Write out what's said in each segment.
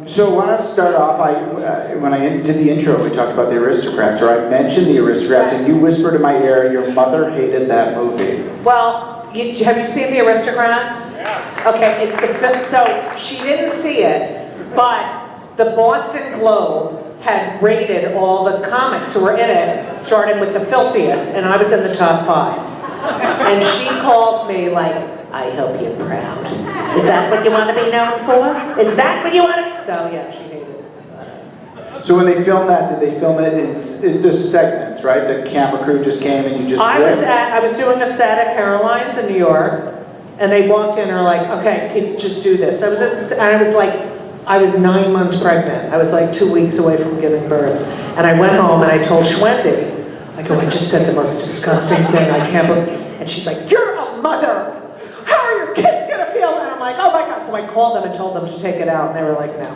So why not start off, when I did the intro, we talked about the Aristocrats, or I mentioned the Aristocrats, and you whispered in my ear, your mother hated that movie. Well, have you seen the Aristocrats? Yeah. Okay, it's the film, so she didn't see it, but the Boston Globe had rated all the comics who were in it, starting with the filthiest, and I was in the top 5. And she calls me like, I hope you're proud. Is that what you want to be known for? Is that what you want to be? So yeah, she hated it. So when they filmed that, did they film it in the segments, right? The camera crew just came and you just I was doing a set at Caroline's in New York, and they walked in and were like, okay, just do this. I was 9 months pregnant. I was like 2 weeks away from giving birth. And I went home and I told Schwendy, I go, I just said the most disgusting thing, I can't believe. And she's like, you're a mother. How are your kids gonna feel? And I'm like, oh my God. So I called them and told them to take it out, and they were like, no.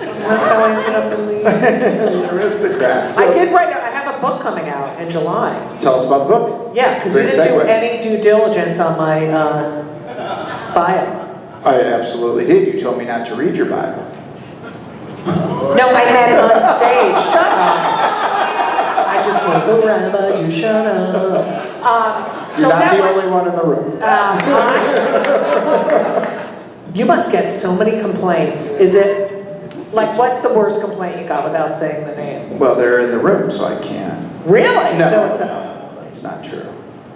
And that's how I ended up in the Aristocrats. So, I did write, I have a book coming out in July. Tell us about the book. Yeah, because you didn't do any due diligence on my bio. I absolutely did. You told me not to read your bio. No, I meant on stage. Shut up. I just told the rabbi to shut up. You're not the only one in the room. You must get so many complaints. Is it, like, what's the worst complaint you got without saying the name? Well, they're in the room, so I can't. Really? No, So it's that's not true.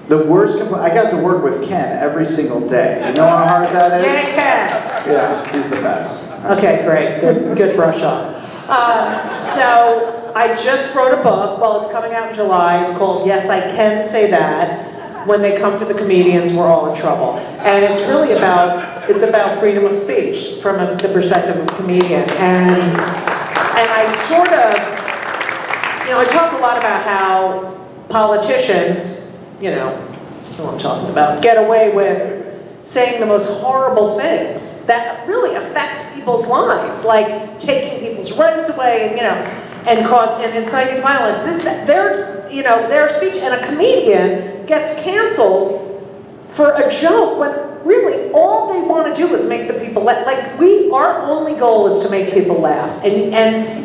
The worst complaint, I got to work with Ken every single day. You know how hard that is? Yeah, Ken. Yeah, he's the best. Okay, great. Good brush off. So I just wrote a book. Well, it's coming out in July. It's called Yes, I Can Say That. When they come for the comedians, we're all in trouble. And it's really about freedom of speech from the perspective of a comedian. And I sort of, I talk a lot about how politicians, you know what I'm talking about, get away with saying the most horrible things that really affect people's lives, like taking people's rights away, and inciting violence. Their speech, and a comedian gets canceled for a joke when really all they want to do is make the people laugh. Like our only goal is to make people laugh, and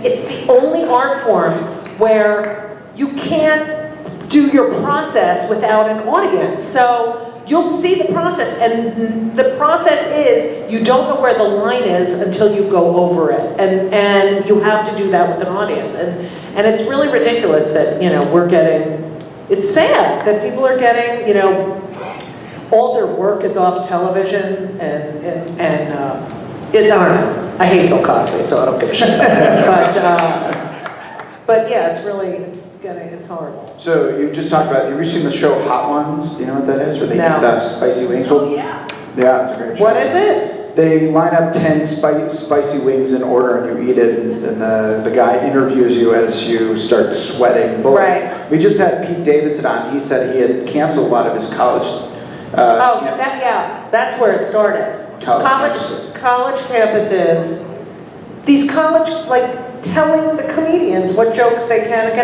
it's the only art form where you can't do your process without an audience. So you'll see the process, and the process is you don't know where the line is until you go over it, and you have to do that with an audience, and it's really ridiculous that we're getting. It's sad that people are getting all their work is off television, and I don't know. I hate Bill Cosby, so I don't give a shit. But yeah, it's horrible. So you just talked about, have you seen the show Hot Ones? Do you know what that is? Where they No. eat the spicy wings? Well, Yeah. Yeah, it's a great show. What is it? They line up 10 spicy wings in order, and you eat it, and the guy interviews you as you start sweating bullets. Right. We just had Pete Davidson on. He said he had canceled a lot of his college. That's where it started. College campuses. These college, telling the comedians what jokes they can and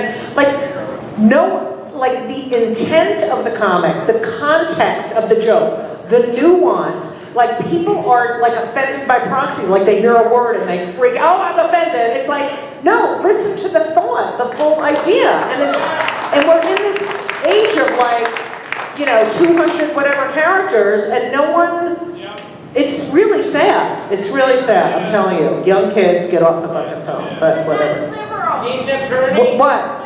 the intent of the comic, the context of the joke, the nuance, people are offended by proxy, they hear a word and they freak, oh, I'm offended. It's no, listen to the thought, the full idea. And we're in this age of 200 whatever characters, and no one, it's really sad. It's really sad, I'm telling you. Young kids, get off the fucking phone, but whatever. What?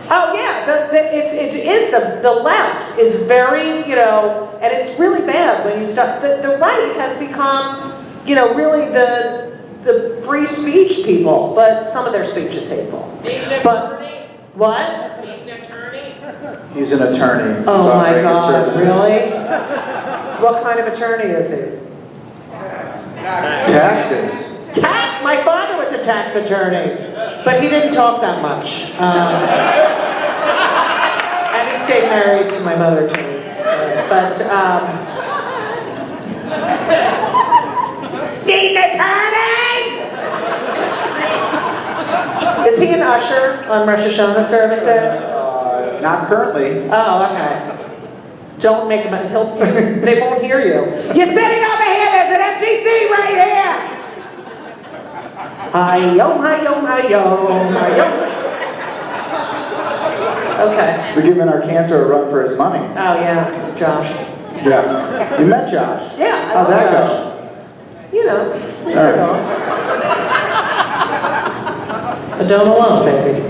Oh yeah, the left is very, and it's really bad when you start, the right has become, really the free speech people, but some of their speech is hateful. But, what? He's an attorney. He's Oh my offering his God, services. really? What kind of attorney is he? Taxes. My father was a tax attorney, but he didn't talk that much. And he stayed married to my mother too. Need an attorney? Is he an usher on Rosh Hashanah services? Not currently. Oh, okay. Don't make him, they won't hear you. You're sitting over here, there's an MTC right here! Hi-yo, hi-yo, hi-yo, hi-yo. Okay. We're giving our cantor a run for his money. Oh, yeah, Josh. Yeah. You met Josh? Yeah, I How'd love that Josh. You know, we All hit it right. off. I don't alone, baby.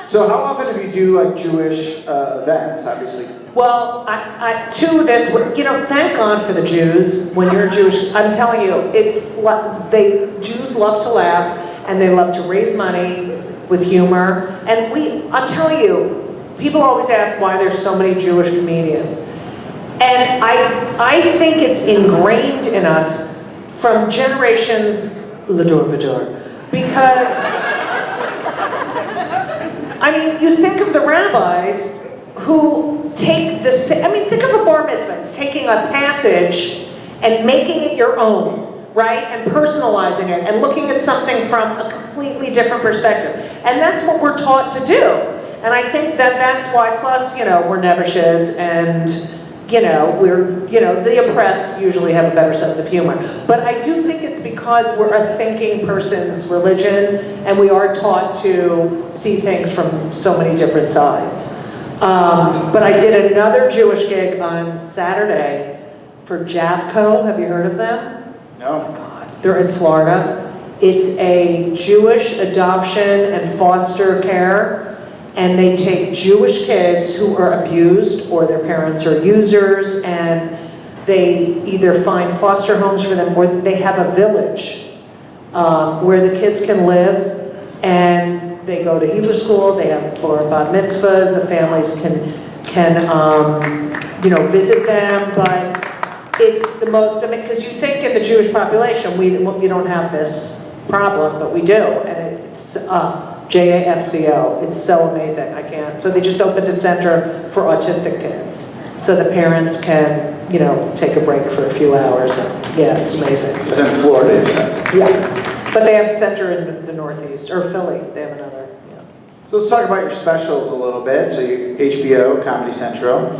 So how often do you do like Jewish events, obviously? Well, to this, you know, thank God for the Jews. When you're Jewish, I'm telling you, it's what Jews love to laugh and they love to raise money with humor. And I'm telling you, people always ask why there's so many Jewish comedians. And I think it's ingrained in us from generations, Lador Vidor, because, I mean, you think of the rabbis who take think of a bar mitzvah. It's taking a passage and making it your own, right? And personalizing it and looking at something from a completely different perspective. And that's what we're taught to do. And I think that's why, plus, you know, we're Nevishes and, you know, the oppressed usually have a better sense of humor. But I do think it's because we're a thinking person's religion and we are taught to see things from so many different sides. But I did another Jewish gig on Saturday for Javco. Have you heard of them? No. Oh God, they're in Florida. It's a Jewish adoption and foster care. And they take Jewish kids who are abused or their parents are users, and they either find foster homes for them or they have a village where the kids can live, and they go to Hebrew school, they have bar and bat mitzvahs, the families can visit them, but it's the most, because you think in the Jewish population, we don't have this problem, but we do, and it's JAFCO. It's so amazing. I can't. So they just opened a center for autistic kids, so the parents can, take a break for a few hours. And, yeah, it's amazing. It's in Florida, you said? Yeah, but they have a center in the Northeast, or Philly. They have another. Yeah. So let's talk about your specials a little bit. So HBO, Comedy Central,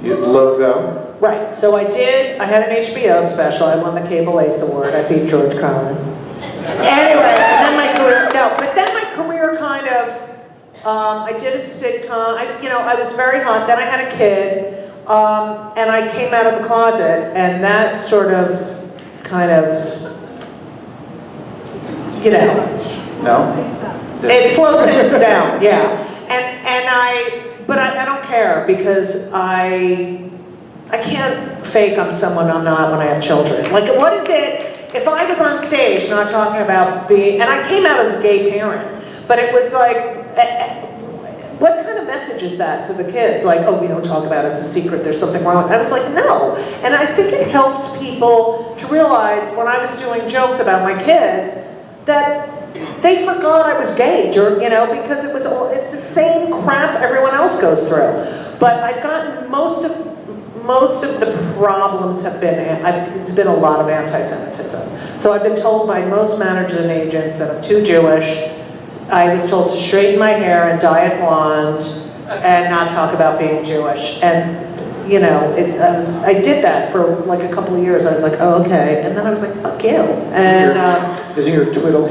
you Logo. Right. So I had an HBO special. I won the Cable Ace Award. I beat George Carlin. Anyway, and then my career. No, but then my career kind of. I did a sitcom. I was very hot. Then I had a kid. And I came out of the closet, and that sort of, No? it slowed things down, yeah. But I don't care, because I can't fake I'm someone I'm not when I have children. Like, what is it, if I was on stage not talking about being, and I came out as a gay parent, but it was like, what kind of message is that to the kids? Like, oh, we don't talk about it, it's a secret, there's something wrong. I was like, no. And I think it helped people to realize when I was doing jokes about my kids that they forgot I was gay, because it's the same crap everyone else goes through. But I've gotten most of the problems have been, it's been a lot of anti-Semitism. So I've been told by most managers and agents that I'm too Jewish. I was told to straighten my hair and dye it blonde and not talk about being Jewish. And, I did that for like a couple of years. I was like, oh, okay. And then I was like, fuck you. And Isn't your Twitter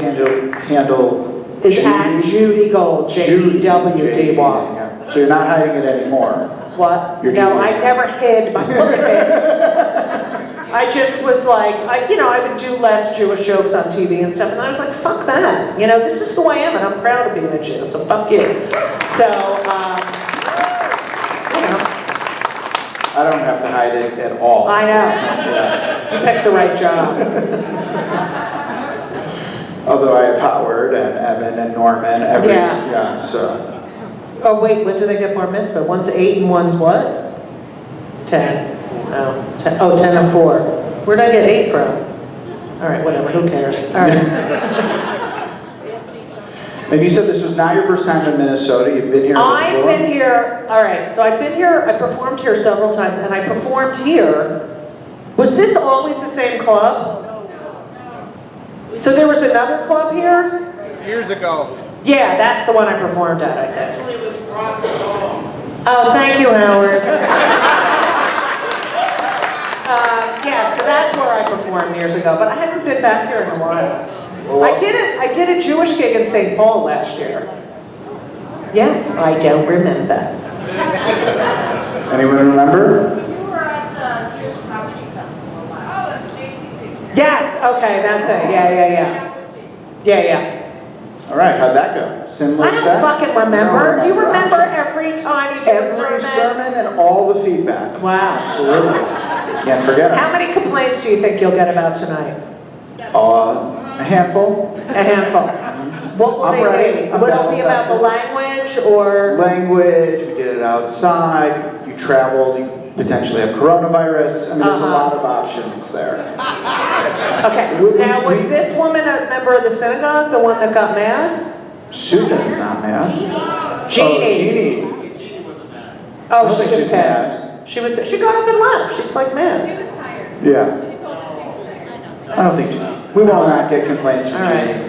handle is at Judy Gold, J-E-W-D-Y. Yeah. So you're not hiding it anymore? What? You're No, Judy. I never hid. But look at me. I just was like, I would do less Jewish jokes on TV and stuff, and I was like, fuck that. This is who I am, and I'm proud of being a Jew, so fuck you. So, I don't have to hide it at all. I know. Yeah. You picked the right job. Although I have Howard and Evan and Norman, so. Oh, wait, when do they get bar mitzvah? One's 8 and one's what? 10. Oh, 10. Oh, 10 and 4. Where'd I get 8 from? All right, whatever, who cares? All right. And you said this was not your first time in Minnesota. You've been here before? I've been here, all right, so I've been here, I performed here several times, and I performed here. Was this always the same club? So there was another club here? Years ago. Yeah, that's the one I performed at, I think. Actually, it was across the hall. Oh, thank you, Howard. Yeah, so that's where I performed years ago, but I haven't been back here in a while. I did a Jewish gig in St. Paul last year. Yes, I don't remember. Anyone remember? You were at the Jewish Poetry Festival last year. Oh, Yes, okay, that's it. Yeah. All right, how'd that go? Similar I don't set? fucking remember. You Do you don't remember every time you do a Every sermon? sermon and all the feedback. Wow. Absolutely. Can't forget How it. many complaints do you think you'll get about tonight? A handful. A handful. What will I'm they ready. be? I'm Will it be about the battle-tested. language or? Language, we did it outside, you traveled, you potentially have coronavirus. I mean, there's a lot of options there. Okay, now was this woman a member of the synagogue, the one that got mad? Susan's not mad. Jeannie. Oh, Jeannie. I Oh, don't she think was she's pissed. mad. She got up and left. She's like mad. She was tired. Yeah. She told me she was tired. I don't think, we will not get complaints from All right. Jeannie.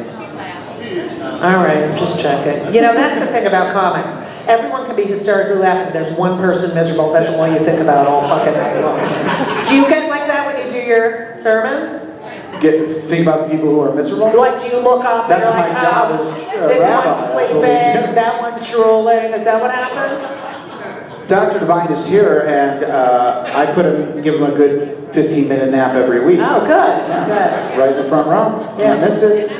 All right, I'm just checking. You know, that's the thing about comics. Everyone can be hysterically laughing. There's one person miserable. That's all you think about all fucking night long. Do you get like that when you do your sermon? Think about the people who are miserable. Like, do you look up That's and you're my like, job oh, as this rabbi. one's That's what we sleeping, do. that one's drooling. Is that what happens? Dr. Devine is here, and I give him a good 15-minute nap every week. Oh, good, Yeah. Right in the front row. Yeah. Can't miss it. good.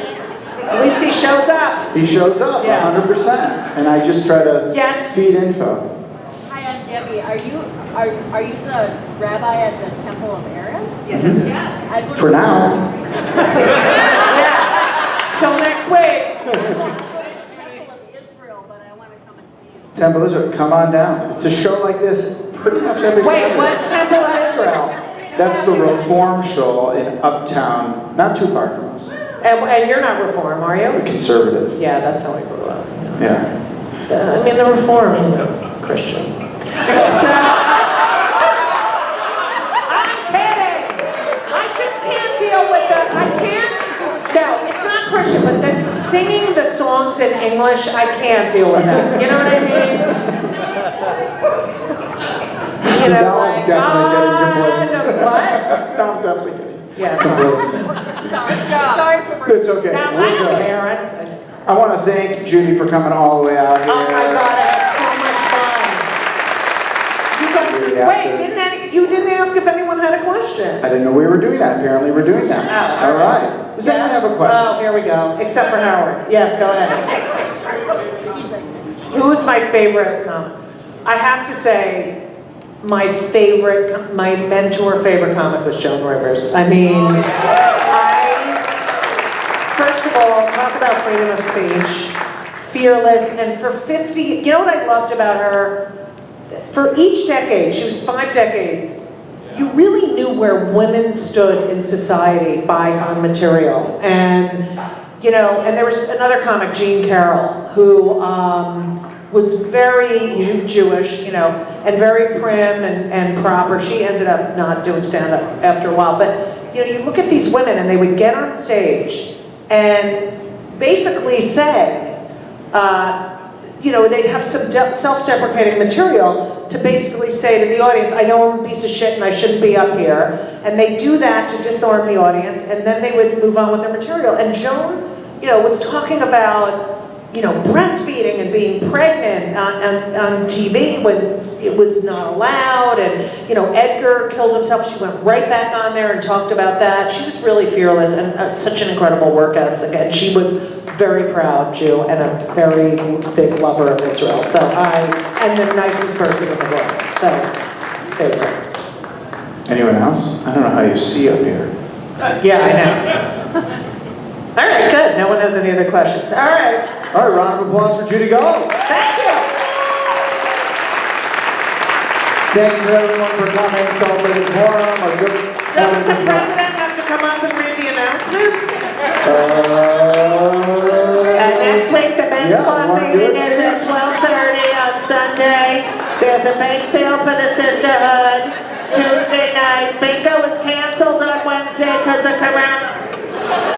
At least he shows up. He shows up, Yeah. 100%. And I just try to Yes. feed info. Hi, I'm Debbie. Are you the rabbi at the Temple of Aaron? Yes. I would- For now. Yeah. Till next week. Temple of Israel, but I want to come and see you. Temple Israel, come on down. It's a show like this pretty much every Wait, Saturday. what's Temple of Israel? That's the Reform show in Uptown, not too far from us. And you're not Reform, are you? Conservative. Yeah, that's how I grew up. Yeah. I mean, the Reform, you know, it's Christian. So, I'm kidding. I just can't deal with no, it's not Christian, but then singing the songs in English, I can't deal with it. You know what I mean? You know, Now I'm like, definitely getting complaints. what? Now I'm definitely getting Yeah, complaints. Sorry for It's okay. Now, I We're don't good. care. I want to thank Judy for coming all the way out here. Oh my God, I had so much fun. You guys, Yeah, wait, after- you didn't ask if anyone had a question. I didn't know we were doing that. Apparently we're doing that. Oh, All right. Does anyone Yes? have a question? Oh, here we go. Except for Howard. Yes, go ahead. Who's my favorite comic? I have to say, my mentor favorite comic was Joan Rivers. I mean, first of all, talk about freedom of speech, fearless, and for 50, you know what I loved about her? For each decade, she was 5 decades, you really knew where women stood in society by her material. And, you know, and there was another comic, Jean Carroll, who was very Jewish, you know, and very prim and proper. She ended up not doing stand-up after a while. But, you know, you look at these women and they would get on stage and basically say, you know, they'd have some self-deprecating material to basically say to the audience, I know I'm a piece of shit and I shouldn't be up here. And they do that to disarm the audience, and then they would move on with their material. And Joan, you know, was talking about, you know, breastfeeding and being pregnant on TV when it was not allowed, and, you know, Edgar killed himself. She went right back on there and talked about that. She was really fearless and such an incredible work ethic, and she was very proud Jew and a very big lover of Israel. So and the nicest person in the world. So, favorite. Anyone else? I don't know how you see up here. Yeah, I know. All right, good. No one has any other questions. All right. All right, round of applause for Judy Gold. Thank you. Thanks to everyone for coming, celebrating Purim, or just Doesn't the president have to come up and read the announcements? Next week, the men's yeah, club wanna do meeting it? is at 12:30 on Sunday. There's a bake sale for the sisterhood. Tuesday night, bingo was canceled on Wednesday because of corona.